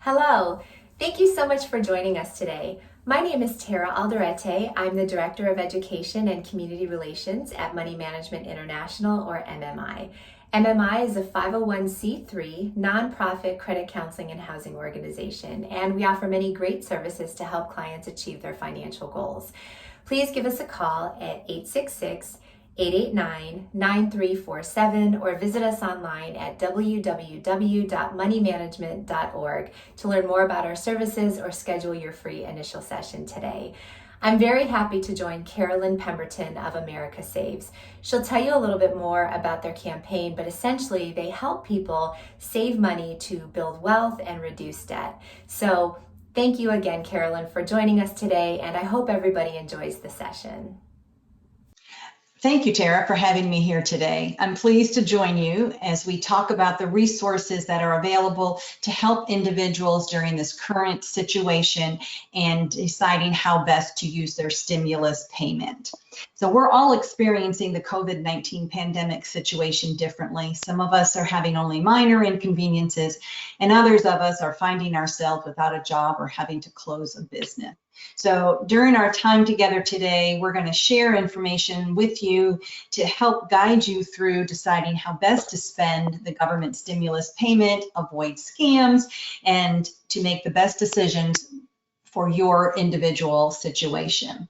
Hello. Thank you so much for joining us today. My name is Tara Alderete. I'm the Director of Education and Community Relations at Money Management International, or MMI. MMI is a 501c3 nonprofit credit counseling and housing organization, and we offer many great services to help clients achieve their financial goals. Please give us a call at 866-889-9347 or visit us online at www.moneymanagement.org to learn more about our services or schedule your free initial session today. I'm very happy to join Carolyn Pemberton of America Saves. She'll tell you a little bit more about their campaign, but essentially they help people save money to build wealth and reduce debt. So thank you again, Carolyn, for joining us today, and I hope everybody enjoys the session. Thank you, Tara, for having me here today. I'm pleased to join you as we talk about the resources that are available to help individuals during this current situation and deciding how best to use their stimulus payment. So we're all experiencing the COVID-19 pandemic situation differently. Some of us are having only minor inconveniences, and others of us are finding ourselves without a job or having to close a business. So during our time together today, we're going to share information with you to help guide you through deciding how best to spend the government stimulus payment, avoid scams, and to make the best decisions for your individual situation.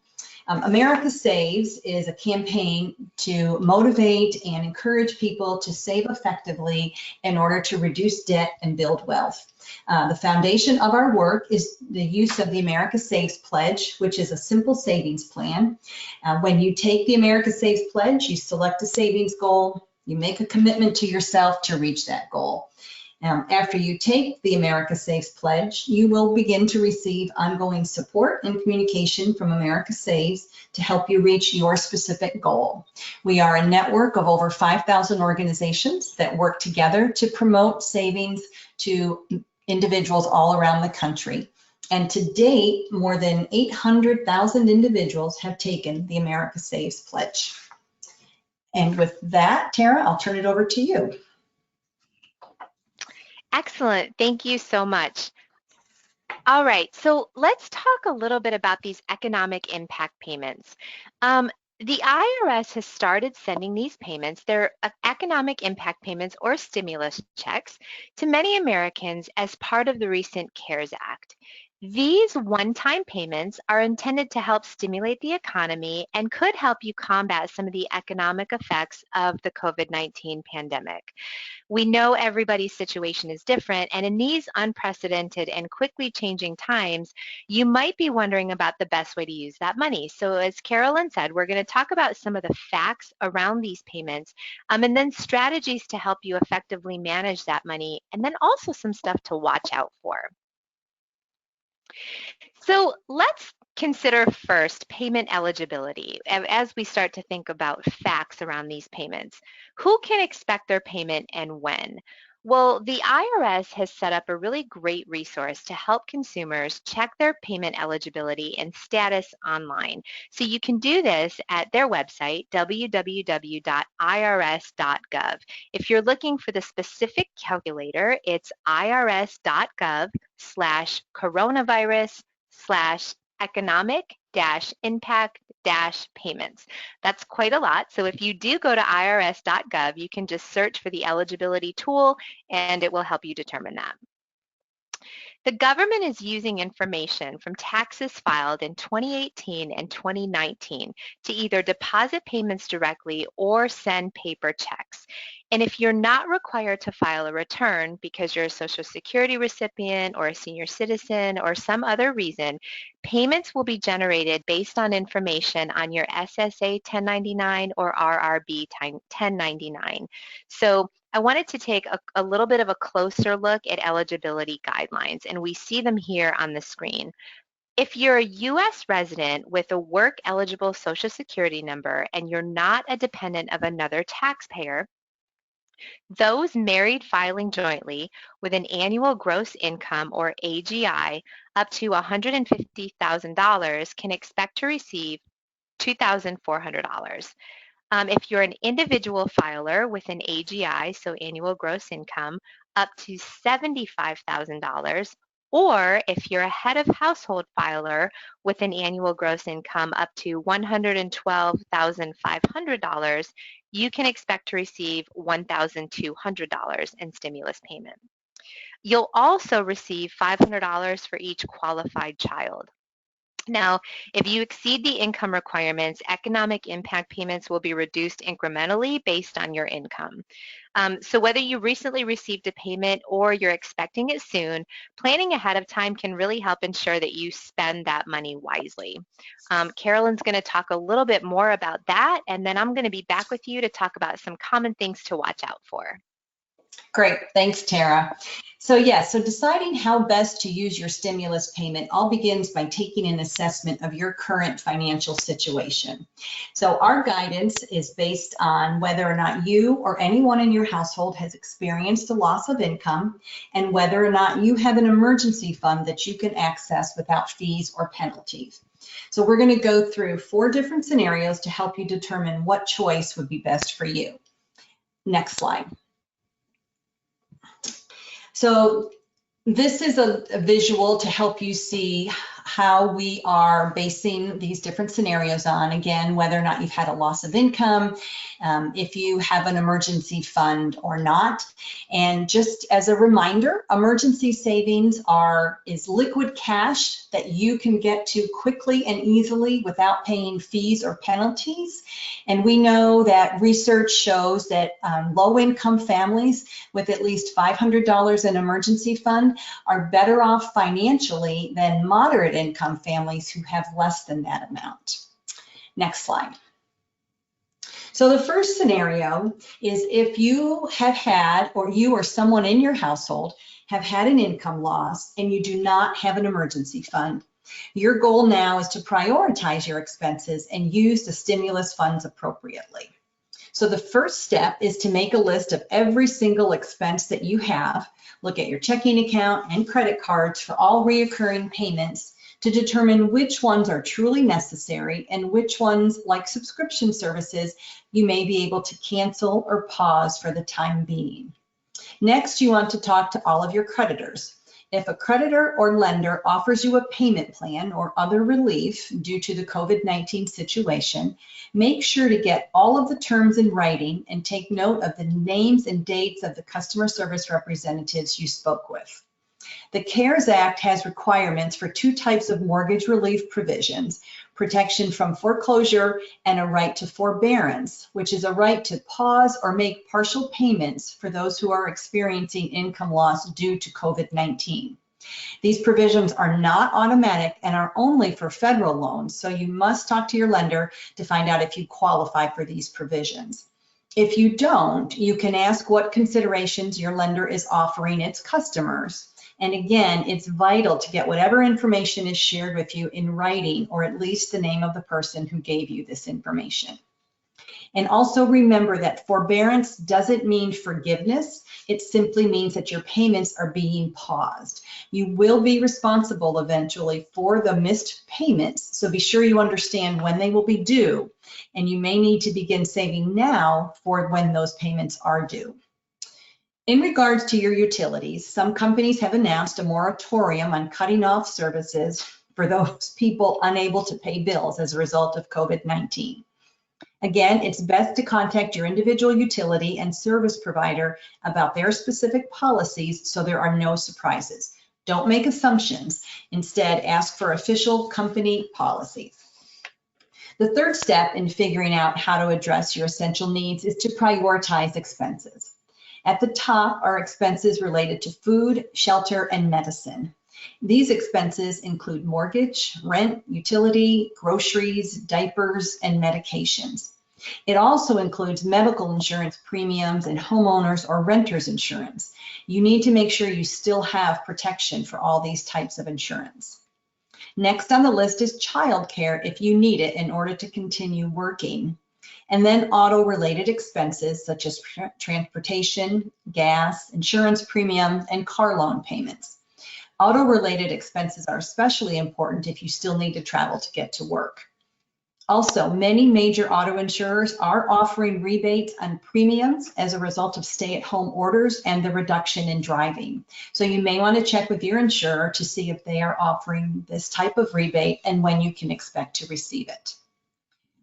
America Saves is a campaign to motivate and encourage people to save effectively in order to reduce debt and build wealth. The foundation of our work is the use of the America Saves Pledge, which is a simple savings plan. When you take the America Saves Pledge, you select a savings goal, you make a commitment to yourself to reach that goal. After you take the America Saves Pledge, you will begin to receive ongoing support and communication from America Saves to help you reach your specific goal. We are a network of over 5,000 organizations that work together to promote savings to individuals all around the country. And to date, more than 800,000 individuals have taken the America Saves Pledge. And with that, Tara, I'll turn it over to you. Excellent. Thank you so much. All right, so let's talk a little bit about these economic impact payments. The IRS has started sending these payments, they're economic impact payments or stimulus checks, to many Americans as part of the recent CARES Act. These one-time payments are intended to help stimulate the economy and could help you combat some of the economic effects of the COVID-19 pandemic. We know everybody's situation is different, and in these unprecedented and quickly changing times, you might be wondering about the best way to use that money. So as Carolyn said, we're going to talk about some of the facts around these payments, and then strategies to help you effectively manage that money, and then also some stuff to watch out for. So let's consider first payment eligibility as we start to think about facts around these payments. Who can expect their payment and when? Well, the IRS has set up a really great resource to help consumers check their payment eligibility and status online. So you can do this at their website, www.irs.gov. If you're looking for the specific calculator, it's irs.gov/economic-impact-payments. That's quite a lot. So if you do go to irs.gov, you can just search for the eligibility tool and it will help you determine that. The government is using information from taxes filed in 2018 and 2019 to either deposit payments directly or send paper checks. And if you're not required to file a return because you're a Social Security recipient or a senior citizen or some other reason, payments will be generated based on information on your SSA 1099 or RRB 1099. So I wanted to take a little bit of a closer look at eligibility guidelines, and we see them here on the screen. If you're a U.S. resident with a work-eligible Social Security number and you're not a dependent of another taxpayer, those married filing jointly with an annual gross income, or AGI, up to $150,000 can expect to receive $2,400. If you're an individual filer with an AGI, so annual gross income, up to $75,000, Or if you're a head of household filer with an annual gross income up to $112,500, you can expect to receive $1,200 in stimulus payment. You'll also receive $500 for each qualified child. Now, if you exceed the income requirements, economic impact payments will be reduced incrementally based on your income. So whether you recently received a payment or you're expecting it soon, planning ahead of time can really help ensure that you spend that money wisely. Carolyn's going to talk a little bit more about that, and then I'm going to be back with you to talk about some common things to watch out for. Great, thanks, Tara. So deciding how best to use your stimulus payment all begins by taking an assessment of your current financial situation. So our guidance is based on whether or not you or anyone in your household has experienced a loss of income and whether or not you have an emergency fund that you can access without fees or penalties. So we're going to go through 4 different scenarios to help you determine what choice would be best for you. Next slide. So this is a visual to help you see how we are basing these different scenarios on, again, whether or not you've had a loss of income, if you have an emergency fund or not. And just as a reminder, emergency savings is liquid cash that you can get to quickly and easily without paying fees or penalties. And we know that research shows that low-income families with at least $500 in emergency fund are better off financially than moderate income families who have less than that amount. Next slide. So the first scenario is if you have had, or you or someone in your household have had an income loss and you do not have an emergency fund. Your goal now is to prioritize your expenses and use the stimulus funds appropriately. So the first step is to make a list of every single expense that you have. Look at your checking account and credit cards for all reoccurring payments to determine which ones are truly necessary and which ones, like subscription services, you may be able to cancel or pause for the time being. Next, you want to talk to all of your creditors. If a creditor or lender offers you a payment plan or other relief due to the COVID-19 situation, make sure to get all of the terms in writing and take note of the names and dates of the customer service representatives you spoke with. The CARES Act has requirements for 2 types of mortgage relief provisions: protection from foreclosure and a right to forbearance, which is a right to pause or make partial payments for those who are experiencing income loss due to COVID-19. These provisions are not automatic and are only for federal loans, so you must talk to your lender to find out if you qualify for these provisions. If you don't, you can ask what considerations your lender is offering its customers. And again, it's vital to get whatever information is shared with you in writing, or at least the name of the person who gave you this information. And also remember that forbearance doesn't mean forgiveness. It simply means that your payments are being paused. You will be responsible eventually for the missed payments, so be sure you understand when they will be due, and you may need to begin saving now for when those payments are due. In regards to your utilities, some companies have announced a moratorium on cutting off services for those people unable to pay bills as a result of COVID-19. Again, it's best to contact your individual utility and service provider about their specific policies so there are no surprises. Don't make assumptions. Instead, ask for official company policies. The third step in figuring out how to address your essential needs is to prioritize expenses. At the top are expenses related to food, shelter, and medicine. These expenses include mortgage, rent, utility, groceries, diapers, and medications. It also includes medical insurance premiums and homeowners or renters insurance. You need to make sure you still have protection for all these types of insurance. Next on the list is childcare if you need it in order to continue working. And then auto-related expenses such as transportation, gas, insurance premiums, and car loan payments. Auto-related expenses are especially important if you still need to travel to get to work. Also, many major auto insurers are offering rebates on premiums as a result of stay-at-home orders and the reduction in driving. So you may want to check with your insurer to see if they are offering this type of rebate and when you can expect to receive it.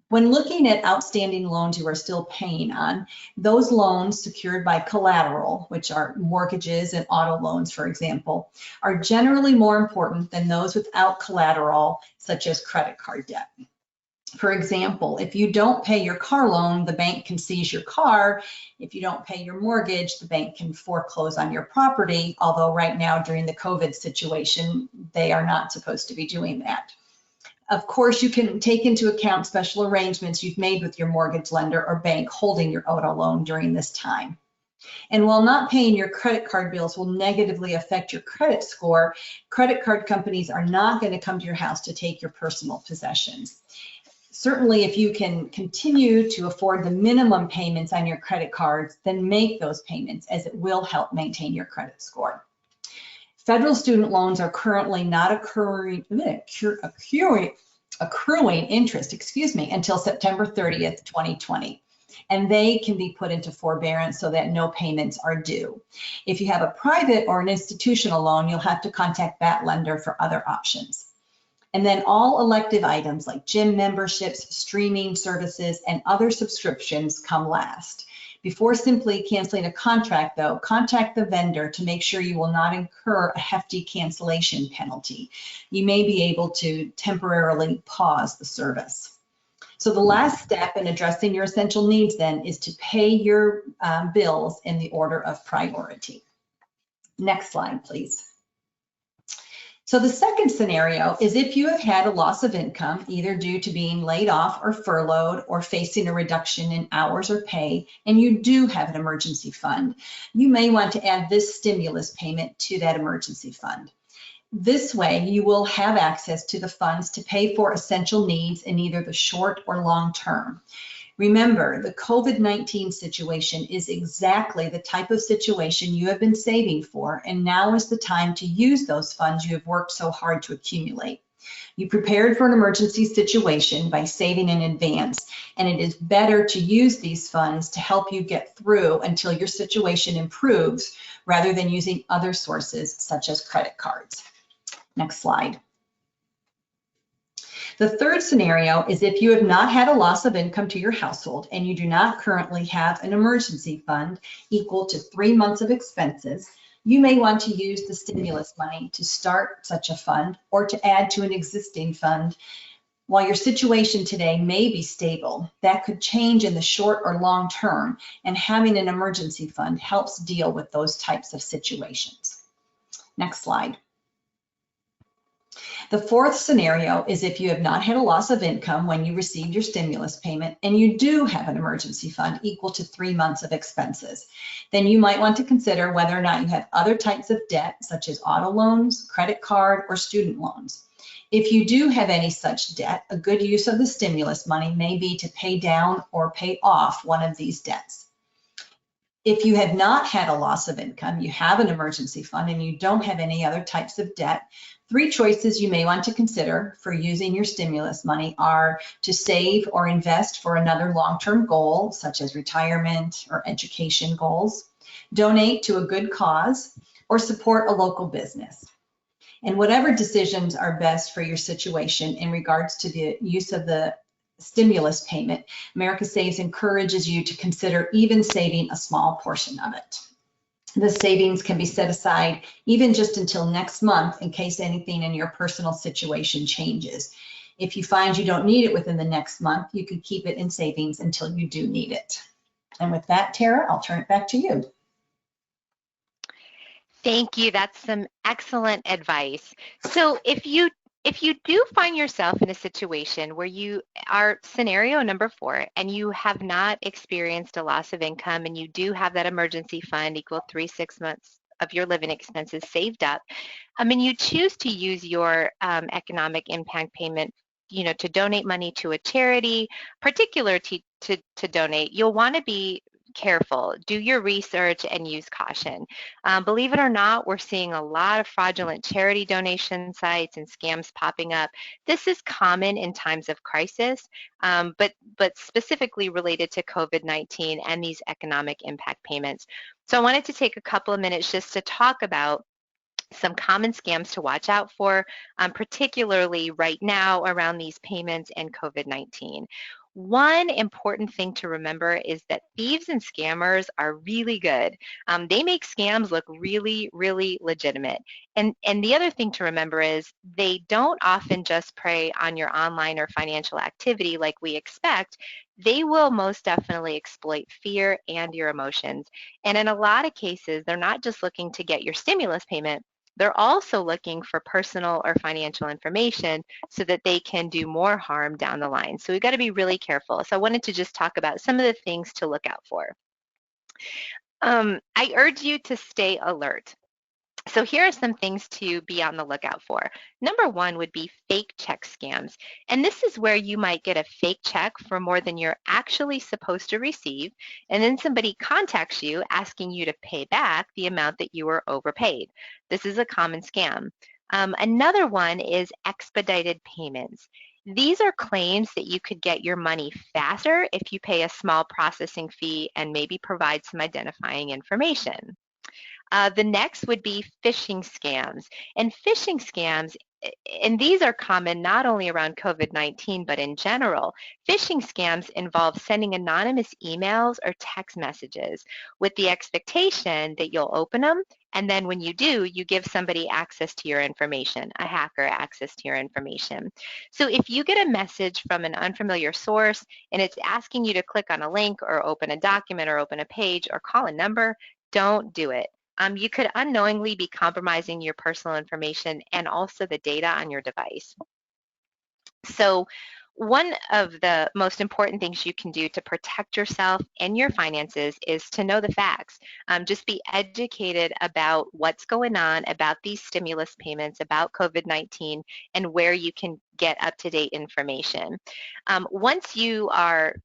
When looking at outstanding loans you are still paying on, those loans secured by collateral, which are mortgages and auto loans, for example, are generally more important than those without collateral, such as credit card debt. For example, if you don't pay your car loan, the bank can seize your car. If you don't pay your mortgage, the bank can foreclose on your property, although right now during the COVID situation, they are not supposed to be doing that. Of course, you can take into account special arrangements you've made with your mortgage lender or bank holding your auto loan during this time. And while not paying your credit card bills will negatively affect your credit score, credit card companies are not going to come to your house to take your personal possessions. Certainly, if you can continue to afford the minimum payments on your credit cards, then make those payments, as it will help maintain your credit score. Federal student loans are currently not accruing interest, until September 30th, 2020. And they can be put into forbearance so that no payments are due. If you have a private or an institutional loan, you'll have to contact that lender for other options. And then all elective items like gym memberships, streaming services, and other subscriptions come last. Before simply canceling a contract, though, contact the vendor to make sure you will not incur a hefty cancellation penalty. You may be able to temporarily pause the service. So the last step in addressing your essential needs then is to pay your bills in the order of priority. Next slide, please. So the second scenario is if you have had a loss of income, either due to being laid off or furloughed or facing a reduction in hours or pay, and you do have an emergency fund, you may want to add this stimulus payment to that emergency fund. This way, you will have access to the funds to pay for essential needs in either the short or long term. Remember, the COVID-19 situation is exactly the type of situation you have been saving for, and now is the time to use those funds you have worked so hard to accumulate. You prepared for an emergency situation by saving in advance, and it is better to use these funds to help you get through until your situation improves, rather than using other sources such as credit cards. Next slide. The third scenario is if you have not had a loss of income to your household and you do not currently have an emergency fund equal to 3 months of expenses, you may want to use the stimulus money to start such a fund or to add to an existing fund. While your situation today may be stable, that could change in the short or long term, and having an emergency fund helps deal with those types of situations. Next slide. The fourth scenario is if you have not had a loss of income when you received your stimulus payment and you do have an emergency fund equal to 3 months of expenses. Then you might want to consider whether or not you have other types of debt, such as auto loans, credit card, or student loans. If you do have any such debt, a good use of the stimulus money may be to pay down or pay off one of these debts. If you have not had a loss of income, you have an emergency fund, and you don't have any other types of debt, 3 choices you may want to consider for using your stimulus money are to save or invest for another long-term goal, such as retirement or education goals, donate to a good cause, or support a local business. And whatever decisions are best for your situation in regards to the use of the stimulus payment, America Saves encourages you to consider even saving a small portion of it. The savings can be set aside even just until next month in case anything in your personal situation changes. If you find you don't need it within the next month, you can keep it in savings until you do need it. And with that, Tara, I'll turn it back to you. Thank you. That's some excellent advice. So if you do find yourself in a situation where you are scenario number 4 and you have not experienced a loss of income and you do have that emergency fund equal 6 months of your living expenses saved up, you choose to use your economic impact payment, to donate money to a charity, particular to donate, you'll want to be careful, do your research, and use caution. Believe it or not, we're seeing a lot of fraudulent charity donation sites and scams popping up. This is common in times of crisis, but specifically related to COVID-19 and these economic impact payments. So I wanted to take a couple of minutes just to talk about some common scams to watch out for, particularly right now around these payments and COVID-19. One important thing to remember is that thieves and scammers are really good. They make scams look really, really legitimate. And the other thing to remember is they don't often just prey on your online or financial activity like we expect. They will most definitely exploit fear and your emotions. And in a lot of cases, they're not just looking to get your stimulus payment, they're also looking for personal or financial information so that they can do more harm down the line. So we've got to be really careful. So I wanted to just talk about some of the things to look out for. I urge you to stay alert. So here are some things to be on the lookout for. Number one would be fake check scams. And this is where you might get a fake check for more than you're actually supposed to receive. And then somebody contacts you asking you to pay back the amount that you were overpaid. This is a common scam. Another one is expedited payments. These are claims that you could get your money faster if you pay a small processing fee and maybe provide some identifying information. The next would be phishing scams. And phishing scams, and these are common not only around COVID-19, but in general. Phishing scams involve sending anonymous emails or text messages with the expectation that you'll open them. And then when you do, you give somebody access to your information, a hacker access to your information. So if you get a message from an unfamiliar source and it's asking you to click on a link or open a document or open a page or call a number, don't do it. You could unknowingly be compromising your personal information and also the data on your device. So one of the most important things you can do to protect yourself and your finances is to know the facts. Just be educated about what's going on, about these stimulus payments, about COVID-19, and where you can get up-to-date information. Once you are,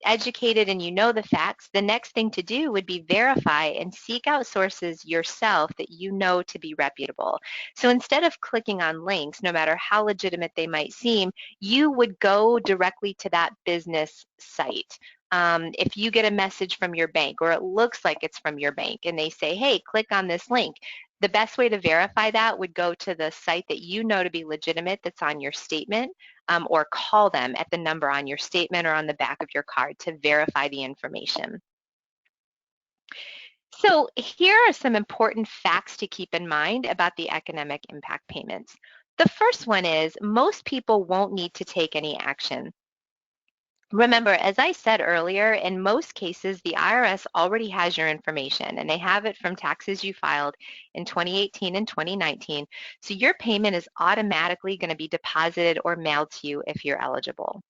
educated and you know the facts, the next thing to do would be verify and seek out sources yourself that you know to be reputable. So instead of clicking on links, no matter how legitimate they might seem, you would go directly to that business site. If you get a message from your bank or it looks like it's from your bank and they say, hey, click on this link, the best way to verify that would go to the site that you know to be legitimate that's on your statement, or call them at the number on your statement or on the back of your card to verify the information. So here are some important facts to keep in mind about the economic impact payments. The first one is most people won't need to take any action. Remember, as I said earlier, in most cases, the IRS already has your information and they have it from taxes you filed in 2018 and 2019. So your payment is automatically going to be deposited or mailed to you if you're eligible.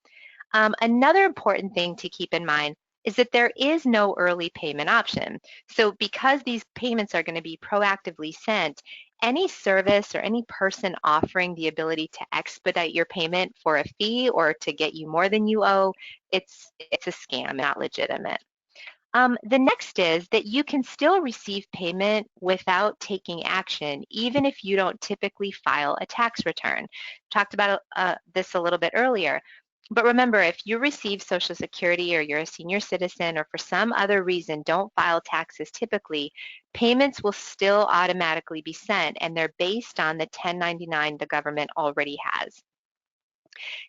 Another important thing to keep in mind is that there is no early payment option. So because these payments are going to be proactively sent, any service or any person offering the ability to expedite your payment for a fee or to get you more than you owe, it's a scam, not legitimate. The next is that you can still receive payment without taking action, even if you don't typically file a tax return. Talked about this a little bit earlier. But remember, if you receive Social Security or you're a senior citizen or for some other reason don't file taxes typically, payments will still automatically be sent and they're based on the 1099 the government already has.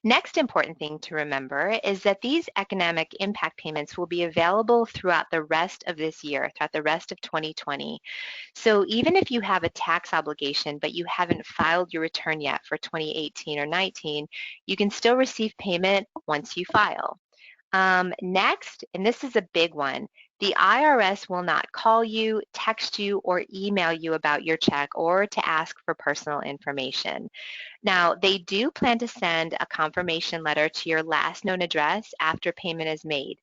Next important thing to remember is that these economic impact payments will be available throughout the rest of this year, throughout the rest of 2020. So even if you have a tax obligation, but you haven't filed your return yet for 2018 or 19, you can still receive payment once you file. Next, and this is a big one, the IRS will not call you, text you, or email you about your check or to ask for personal information. Now, they do plan to send a confirmation letter to your last known address after payment is made.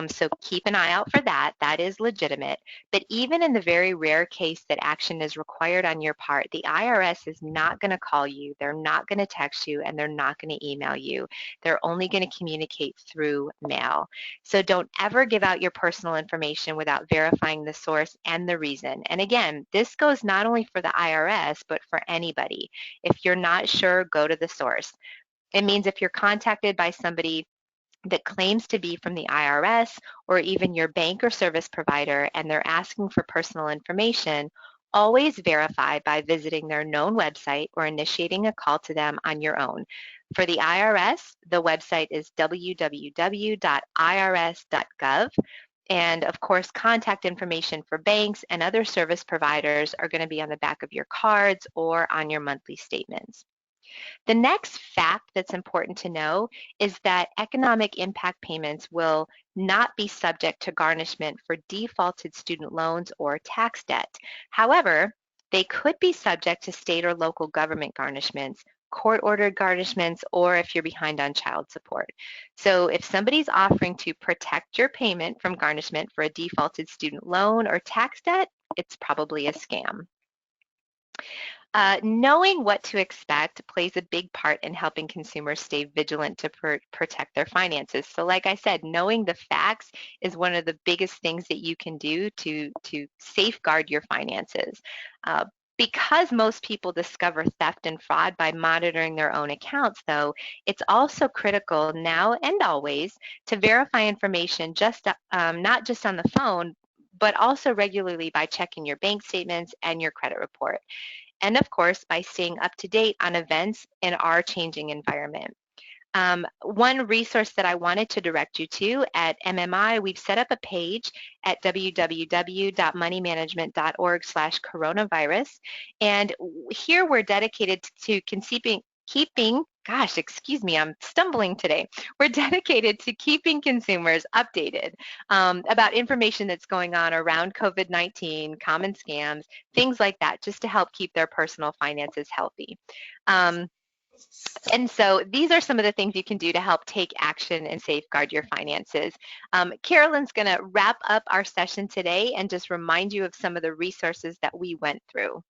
So keep an eye out for that. That is legitimate. But even in the very rare case that action is required on your part, the IRS is not going to call you, they're not going to text you, and they're not going to email you. They're only going to communicate through mail. So don't ever give out your personal information without verifying the source and the reason. And again, this goes not only for the IRS, but for anybody. If you're not sure, go to the source. It means if you're contacted by somebody that claims to be from the IRS or even your bank or service provider and they're asking for personal information, always verify by visiting their known website or initiating a call to them on your own. For the IRS, the website is www.irs.gov. And of course, contact information for banks and other service providers are going to be on the back of your cards or on your monthly statements. The next fact that's important to know is that economic impact payments will not be subject to garnishment for defaulted student loans or tax debt. However, they could be subject to state or local government garnishments, court-ordered garnishments, or if you're behind on child support. So if somebody's offering to protect your payment from garnishment for a defaulted student loan or tax debt, it's probably a scam. Knowing what to expect plays a big part in helping consumers stay vigilant to protect their finances. So like I said, knowing the facts is one of the biggest things that you can do to safeguard your finances. Because most people discover theft and fraud by monitoring their own accounts, though, it's also critical now and always to verify information not just on the phone, but also regularly by checking your bank statements and your credit report. And of course, by staying up to date on events in our changing environment. One resource that I wanted to direct you to at MMI, we've set up a page at www.moneymanagement.org/coronavirus. And here we're dedicated to I'm stumbling today. We're dedicated to keeping consumers updated about information that's going on around COVID-19, common scams, things like that, just to help keep their personal finances healthy. And so these are some of the things you can do to help take action and safeguard your finances. Carolyn's going to wrap up our session today and just remind you of some of the resources that we went through.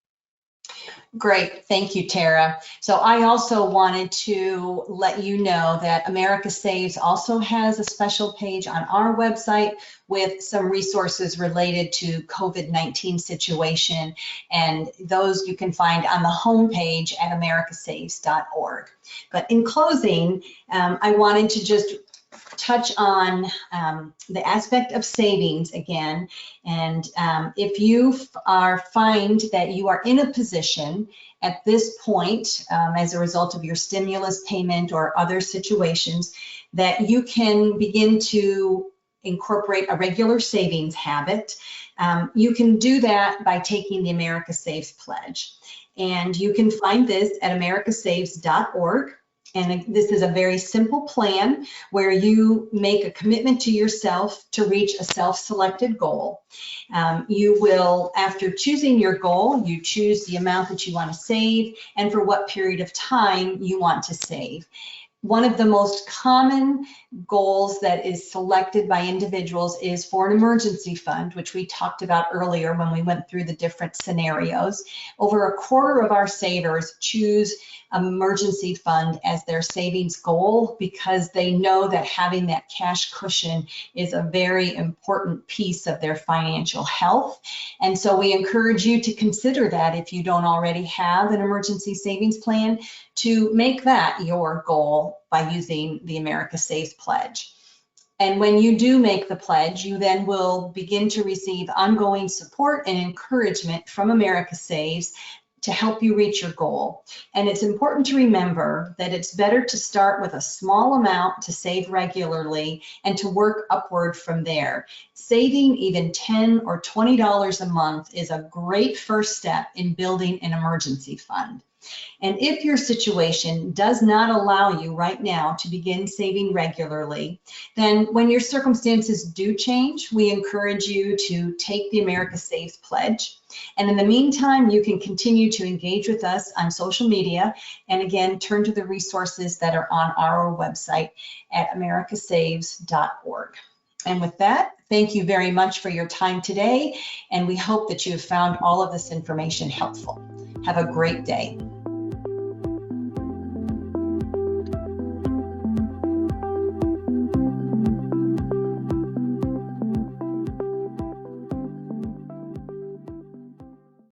Great, thank you, Tara. So I also wanted to let you know that America Saves also has a special page on our website with some resources related to COVID-19 situation, and those you can find on the homepage at americasaves.org. But in closing, I wanted to just touch on the aspect of savings again. And if you find that you are in a position at this point as a result of your stimulus payment or other situations that you can begin to incorporate a regular savings habit, you can do that by taking the America Saves Pledge. And you can find this at americasaves.org. And this is a very simple plan where you make a commitment to yourself to reach a self-selected goal. You will, after choosing your goal, you choose the amount that you want to save and for what period of time you want to save. One of the most common goals that is selected by individuals is for an emergency fund, which we talked about earlier when we went through the different scenarios. Over a quarter of our savers choose an emergency fund as their savings goal because they know that having that cash cushion is a very important piece of their financial health. And so we encourage you to consider that if you don't already have an emergency savings plan, to make that your goal by using the America Saves Pledge. And when you do make the pledge, you then will begin to receive ongoing support and encouragement from America Saves to help you reach your goal. And it's important to remember that it's better to start with a small amount to save regularly and to work upward from there. Saving even $10 or $20 a month is a great first step in building an emergency fund. And if your situation does not allow you right now to begin saving regularly, then when your circumstances do change, we encourage you to take the America Saves Pledge. And in the meantime, you can continue to engage with us on social media. And again, turn to the resources that are on our website at americasaves.org. And with that, thank you very much for your time today, and we hope that you have found all of this information helpful. Have a great day.